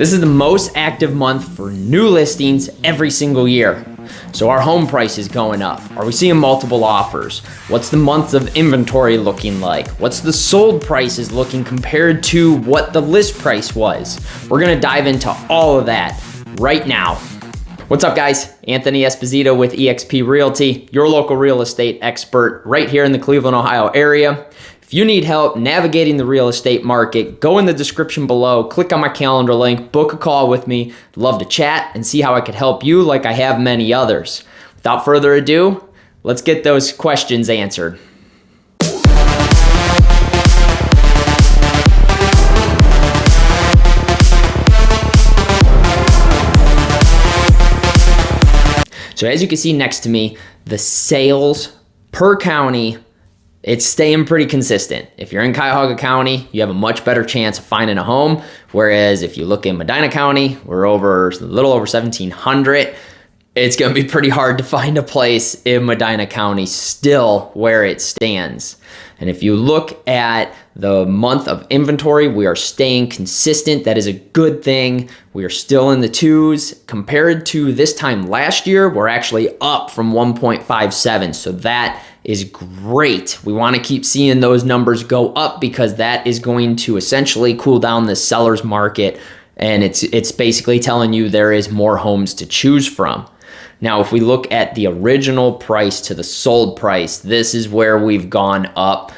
This is the most active month for new listings every single year. So our home price is going up. Are we seeing multiple offers? What's the months of inventory looking like? What's the sold prices looking compared to what the list price was? We're gonna dive into all of that right now. What's up, guys? Anthony Esposito with eXp Realty, your local real estate expert right here in the Cleveland, Ohio area. If you need help navigating the real estate market, go in the description below, click on my calendar link, book a call with me. I'd love to chat and see how I could help you like I have many others. Without further ado, let's get those questions answered. So as you can see next to me, the sales per county, it's staying pretty consistent. If you're in Cuyahoga County, you have a much better chance of finding a home. Whereas if you look in Medina County, we're a little over 1,700. It's gonna be pretty hard to find a place in Medina County still where it stands. And if you look at the month of inventory, we are staying consistent. That is a good thing. We are still in the twos. Compared to this time last year, we're actually up from 1.57. So that is great. We want to keep seeing those numbers go up because that is going to essentially cool down the seller's market. And it's basically telling you there is more homes to choose from. Now, if we look at the original price to the sold price, this is where we've gone up.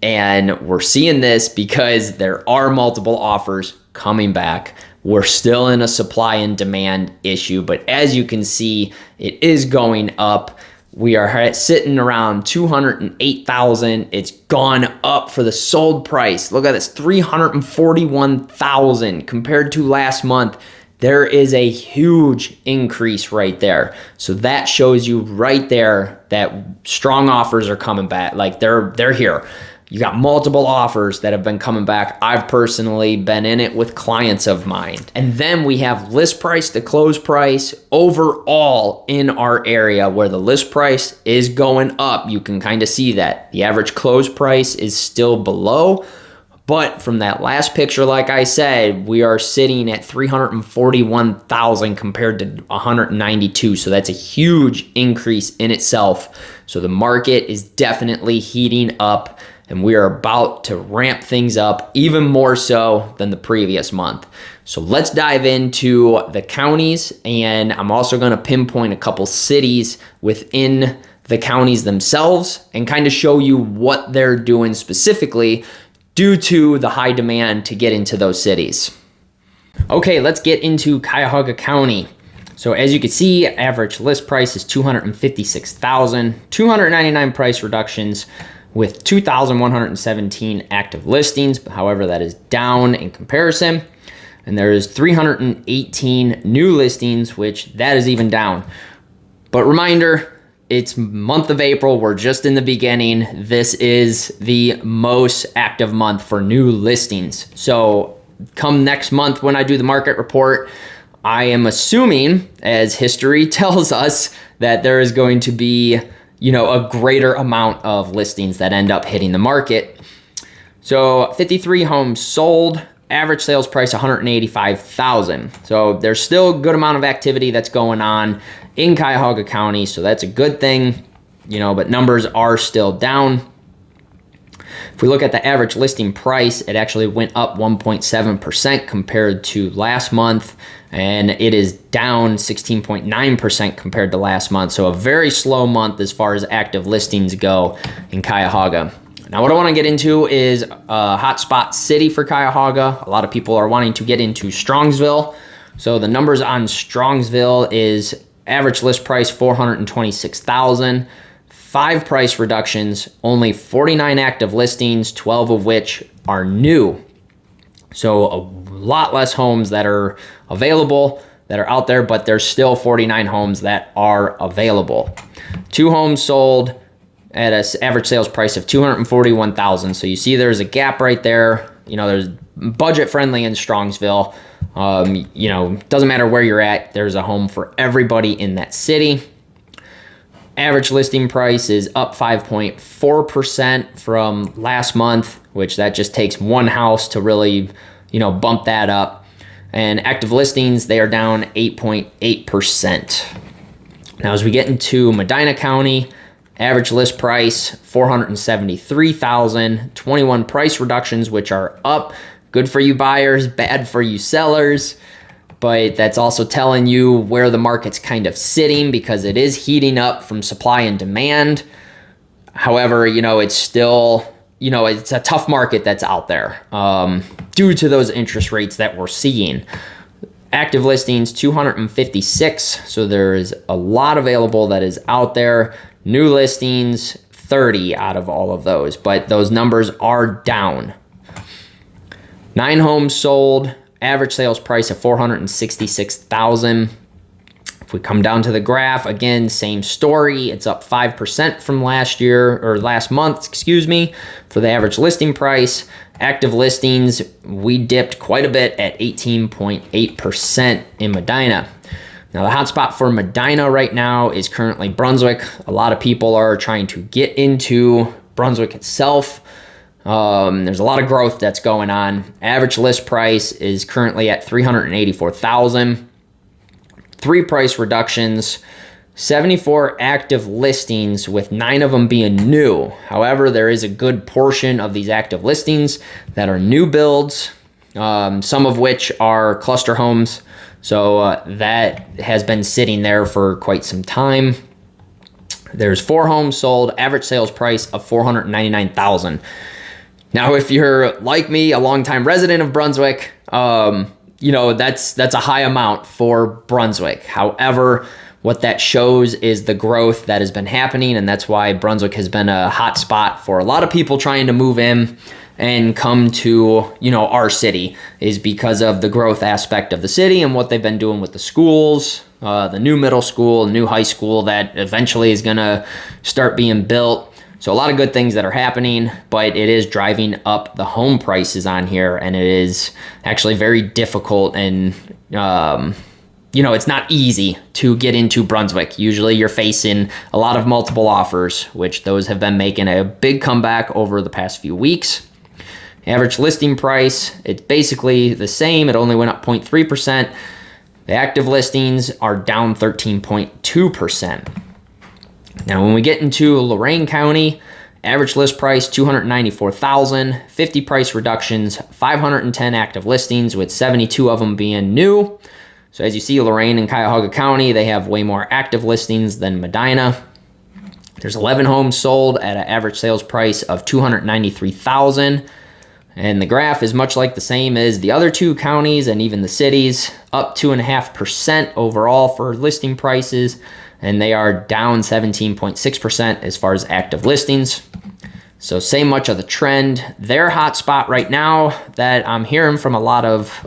And we're seeing this because there are multiple offers coming back. We're still in a supply and demand issue, but as you can see, it is going up. We are sitting around 208,000. It's gone up for the sold price. Look at this, 341,000 compared to last month. There is a huge increase right there. So that shows you right there that strong offers are coming back. Like they're here. You got multiple offers that have been coming back. I've personally been in it with clients of mine. And then we have list price to close price overall in our area where the list price is going up. You can kind of see that. The average close price is still below. But from that last picture, like I said, we are sitting at 341,000 compared to 192. So that's a huge increase in itself. So the market is definitely heating up. And we are about to ramp things up even more so than the previous month. So let's dive into the counties, and I'm also going to pinpoint a couple cities within the counties themselves and kind of show you what they're doing specifically due to the high demand to get into those cities. Okay, let's get into Cuyahoga County. So as you can see, average list price is $256,000, 299 price reductions, with 2,117 active listings. However, that is down in comparison. And there is 318 new listings, which that is even down. But reminder, it's month of April. We're just in the beginning. This is the most active month for new listings. So come next month when I do the market report, I am assuming, as history tells us, that there is going to be a greater amount of listings that end up hitting the market. So 53 homes sold, average sales price $185,000. So there's still a good amount of activity that's going on in Cuyahoga County. So that's a good thing, but numbers are still down. If we look at the average listing price, it actually went up 1.7% compared to last month, and it is down 16.9% compared to last month. So a very slow month as far as active listings go in Cuyahoga. Now what I want to get into is a hotspot city for Cuyahoga. A lot of people are wanting to get into Strongsville. So the numbers on Strongsville is average list price $426,000. 5 price reductions, only 49 active listings, 12 of which are new. So a lot less homes that are available, that are out there, but there's still 49 homes that are available. 2 homes sold at an average sales price of $241,000. So you see there's a gap right there. There's budget friendly in Strongsville. Doesn't matter where you're at, there's a home for everybody in that city. Average listing price is up 5.4% from last month, which that just takes one house to really, bump that up. And active listings, they are down 8.8%. Now, as we get into Medina County, average list price, $473,000, 21 price reductions, which are up. Good for you buyers, bad for you sellers. But that's also telling you where the market's kind of sitting, because it is heating up from supply and demand. However, it's still, it's a tough market that's out there due to those interest rates that we're seeing. Active listings, 256. So there is a lot available that is out there. New listings, 30 out of all of those, but those numbers are down. 9 homes sold, average sales price of $466,000. If we come down to the graph, again, same story. It's up 5% from last month, for the average listing price. Active listings, we dipped quite a bit at 18.8% in Medina. Now, the hotspot for Medina right now is currently Brunswick. A lot of people are trying to get into Brunswick itself. There's a lot of growth that's going on. Average list price is currently at $384,000. 3 price reductions, 74 active listings, with 9 of them being new. However, there is a good portion of these active listings that are new builds, some of which are cluster homes. So that has been sitting there for quite some time. There's 4 homes sold, average sales price of $499,000. Now, if you're like me, a longtime resident of Brunswick, that's a high amount for Brunswick. However, what that shows is the growth that has been happening, and that's why Brunswick has been a hot spot for a lot of people trying to move in and come to, our city, is because of the growth aspect of the city and what they've been doing with the schools, the new middle school, new high school that eventually is going to start being built. So a lot of good things that are happening, but it is driving up the home prices on here, and it is actually very difficult, and it's not easy to get into Brunswick. Usually you're facing a lot of multiple offers, which those have been making a big comeback over the past few weeks. Average listing price, it's basically the same. It only went up 0.3%. The active listings are down 13.2%. Now, when we get into Lorain County, average list price, $294,000, 50 price reductions, 510 active listings, with 72 of them being new. So as you see, Lorain and Cuyahoga County, they have way more active listings than Medina. There's 11 homes sold at an average sales price of $293,000. And the graph is much like the same as the other 2 counties and even the cities, up 2.5% overall for listing prices, and they are down 17.6% as far as active listings. So same much of the trend. Their hot spot right now that I'm hearing from a lot of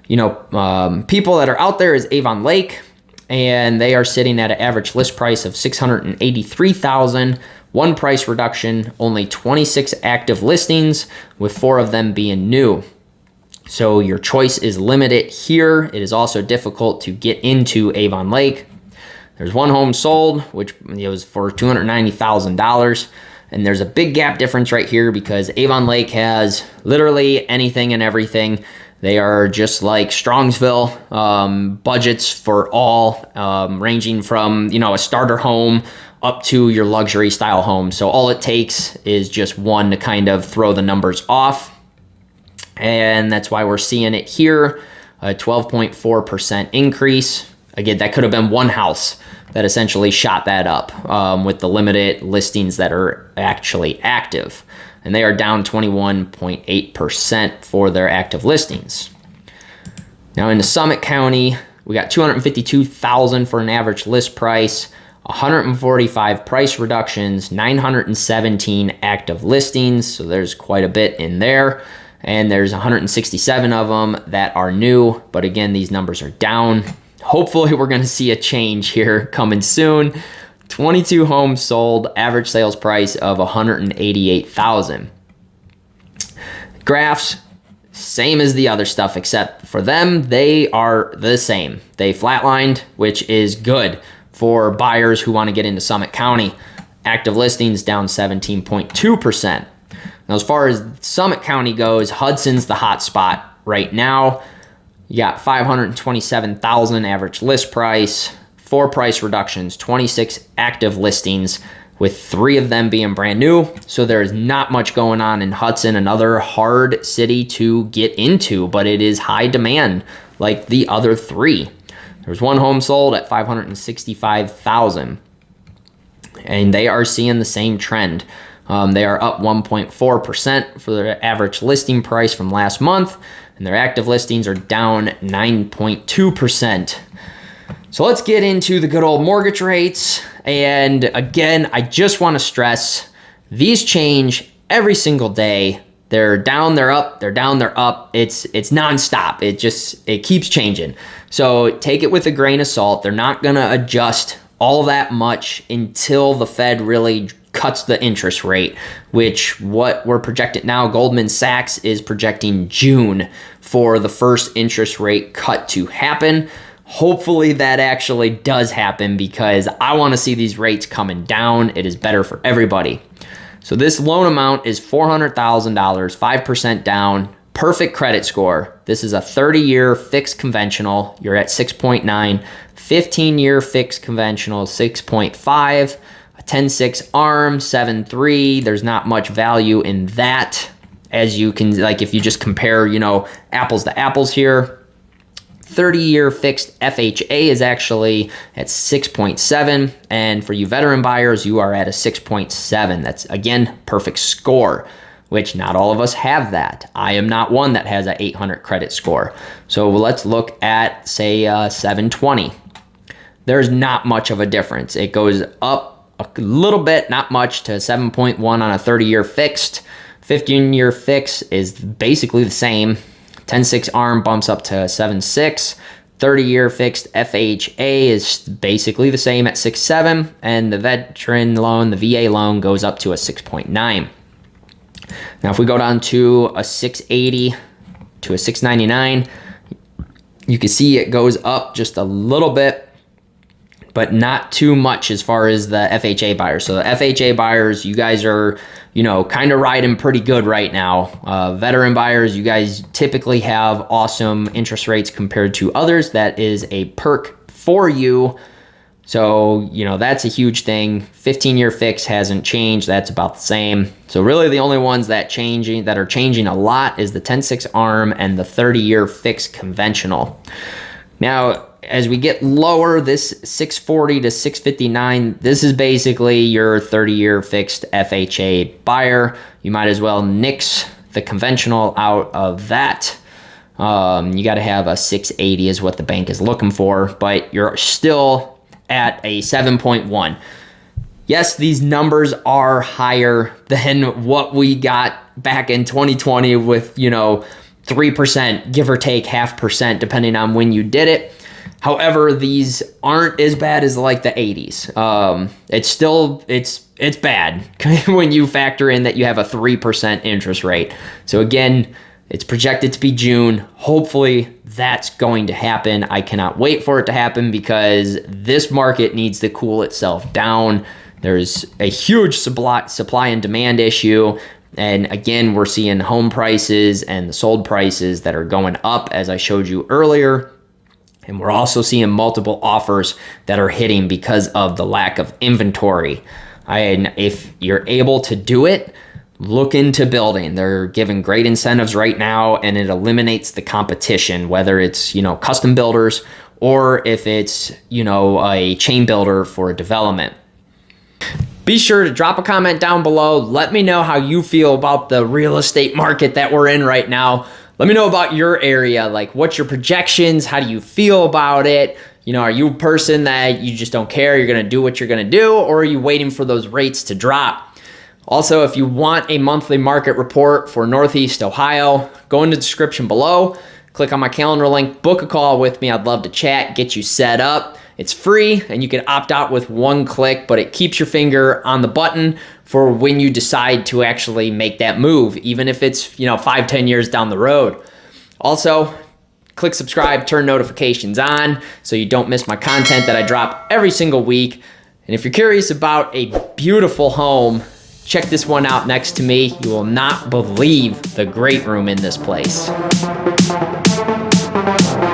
people that are out there is Avon Lake, and they are sitting at an average list price of $683,000. 1 price reduction, only 26 active listings, with 4 of them being new. So your choice is limited here. It is also difficult to get into Avon Lake. There's 1 home sold, which was for $290,000. And there's a big gap difference right here because Avon Lake has literally anything and everything. They are just like Strongsville, budgets for all, ranging from, a starter home up to your luxury style home. So all it takes is just one to kind of throw the numbers off. And that's why we're seeing it here, a 12.4% increase. Again, that could have been 1 house that essentially shot that up with the limited listings that are actually active. And they are down 21.8% for their active listings. Now in the Summit County, we got $252,000 for an average list price, 145 price reductions, 917 active listings. So there's quite a bit in there. And there's 167 of them that are new. But again, these numbers are down. Hopefully we're going to see a change here coming soon. 22 homes sold, average sales price of $188,000. Graphs, same as the other stuff, except for them, they are the same. They flatlined, which is good for buyers who want to get into Summit County. Active listings down 17.2%. Now, as far as Summit County goes, Hudson's the hot spot right now. You got 527,000 average list price, 4 price reductions, 26 active listings, with 3 of them being brand new. So there's not much going on in Hudson, another hard city to get into, but it is high demand like the other 3. There's 1 home sold at 565,000, and they are seeing the same trend. They are up 1.4% for their average listing price from last month, and their active listings are down 9.2%. So let's get into the good old mortgage rates. And again, I just want to stress, these change every single day. They're down, they're up, they're down, they're up. It's nonstop. It keeps changing. So take it with a grain of salt. They're not going to adjust all that much until the Fed really cuts the interest rate, which what we're projecting now, Goldman Sachs is projecting June for the first interest rate cut to happen. Hopefully that actually does happen, because I want to see these rates coming down. It is better for everybody. So this loan amount is $400,000, 5% down, perfect credit score. This is a 30-year fixed conventional. You're at 6.9, 15-year fixed conventional, 6.5, a 10-6 ARM, 7.3. There's not much value in that, as you can, like, if you just compare, apples to apples here. 30-year fixed FHA is actually at 6.7, and for you veteran buyers, you are at a 6.7. That's, again, perfect score, which not all of us have that. I am not one that has an 800 credit score. So let's look at, say, 720. There's not much of a difference. It goes up a little bit, not much, to 7.1 on a 30-year fixed. 15-year fix is basically the same. 10-6 ARM bumps up to 7.6. 30-year fixed FHA is basically the same at 6.7. And the veteran loan, the VA loan, goes up to a 6.9. Now, if we go down to a 680 to a 699, you can see it goes up just a little bit, but not too much as far as the FHA buyers. So the FHA buyers, you guys are, kind of riding pretty good right now. Veteran buyers, you guys typically have awesome interest rates compared to others. That is a perk for you. So, that's a huge thing. 15-year fix hasn't changed. That's about the same. So really the only ones that are changing a lot is the 10-6 ARM and the 30-year fixed conventional. Now, as we get lower, this 640 to 659, this is basically your 30-year fixed FHA buyer. You might as well nix the conventional out of that. You got to have a 680 is what the bank is looking for, but you're still at a 7.1. Yes, these numbers are higher than what we got back in 2020 with, 3%, give or take 0.5%, depending on when you did it. However, these aren't as bad as like the 80s. It's bad when you factor in that you have a 3% interest rate. So again, it's projected to be June. Hopefully that's going to happen. I cannot wait for it to happen, because this market needs to cool itself down. There's a huge supply and demand issue. And again, we're seeing home prices and the sold prices that are going up, as I showed you earlier. And we're also seeing multiple offers that are hitting because of the lack of inventory. And if you're able to do it, look into building. They're giving great incentives right now, and it eliminates the competition, whether it's, custom builders or if it's, a chain builder for a development. Be sure to drop a comment down below. Let me know how you feel about the real estate market that we're in right now. Let me know about your area. Like, what's your projections? How do you feel about it? Are you a person that you just don't care? You're going to do what you're going to do, or are you waiting for those rates to drop? Also, if you want a monthly market report for Northeast Ohio, go in the description below, click on my calendar link, book a call with me. I'd love to chat, get you set up. It's free, and you can opt out with one click, but it keeps your finger on the button for when you decide to actually make that move, even if it's 5-10 years down the road. Also, click subscribe, turn notifications on so you don't miss my content that I drop every single week. And if you're curious about a beautiful home, check this one out next to me. You will not believe the great room in this place. you.